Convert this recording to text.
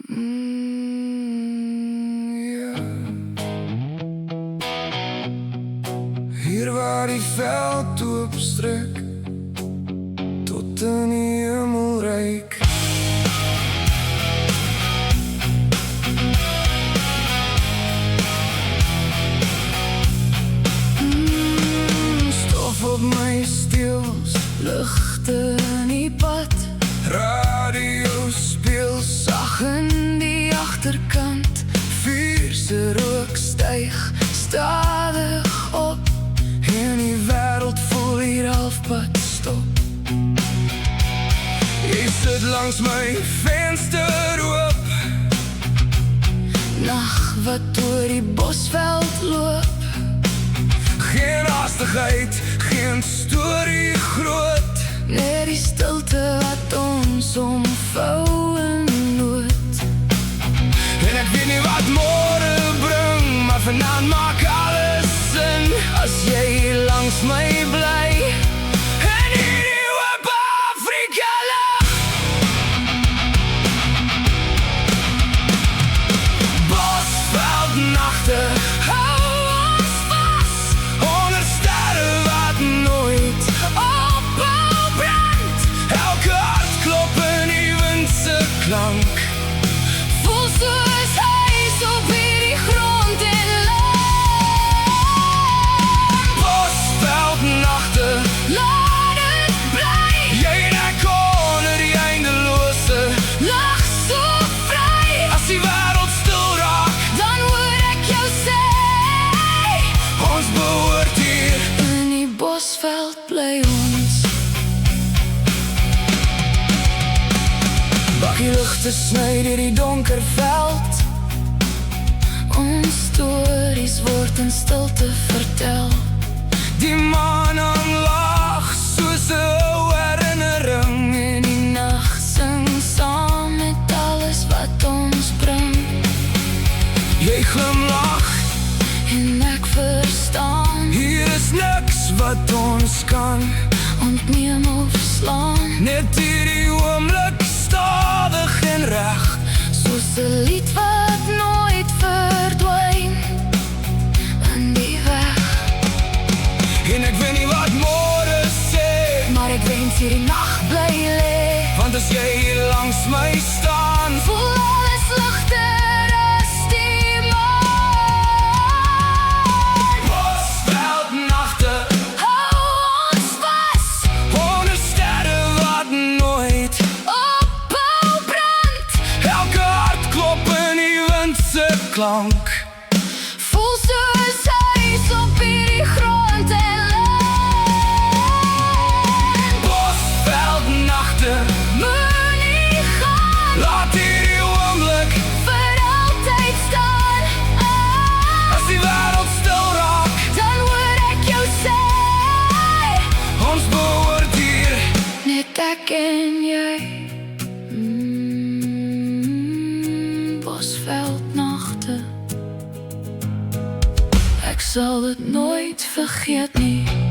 Ja. Hier waar die veld oopstrek tot in die hemel reik. Stof op my steels, ligte in die pad. Radio speel sag in die agterkant. Vuur se rook styg stadig op en die wêreld voel hier halfpad stop. Jy sit langs my venster oop, nag wat oor die bosveld loop. Geen haastigheid, geen storie groot, net die stilte wat ons omvou in nood. En ek weet nie wat môre bring, maar vanaand maak alles sin as jy hier langs my bly. En hierdie oop Afrika lig. Bosveldnagte hou ons vas onder sterre wat nooit ophou brand. Elke hartklop in die wind se klank voel soos huis op hierdie grond en land. Bosveldnagte, laat het bly. Jy en ek onder die eindelose lig so vry. As die wêreld stil raak, dan hoor ek jou sê, ons behoort hier in die bosveld bly ons. Bakkie ligte sny deur die donker veld. Ons stories word in stilte vertel. Die maan hang laag soos 'n ou herinnering en die nag sing saam met alles wat ons bring. Jy glimlag en ek verstaan, hier is niks wat ons kan ontneem of slaan. Net hierdie oomblik stadig en reg, soos 'n lied wat nooit verdwyn in die weg. En ek weet nie wat môre sê, maar ek wens hierdie nag bly lê. Want as jy hier langs my staan, voel alles ligter as die maan. Bosveldnagte hou ons vas onder sterre wat nooit ophou brand. Elke hartklop in die wind se klank voel soos huis op hierdie grond en land. Bosveldnagte, moenie gaan, laat hierdie oomblik vir altyd staan. As die wêreld stil raak, dan hoor ek jou sê, ons behoort hier, net ek en jy. Bosveldnagte, ek sal dit nooit vergeet nie.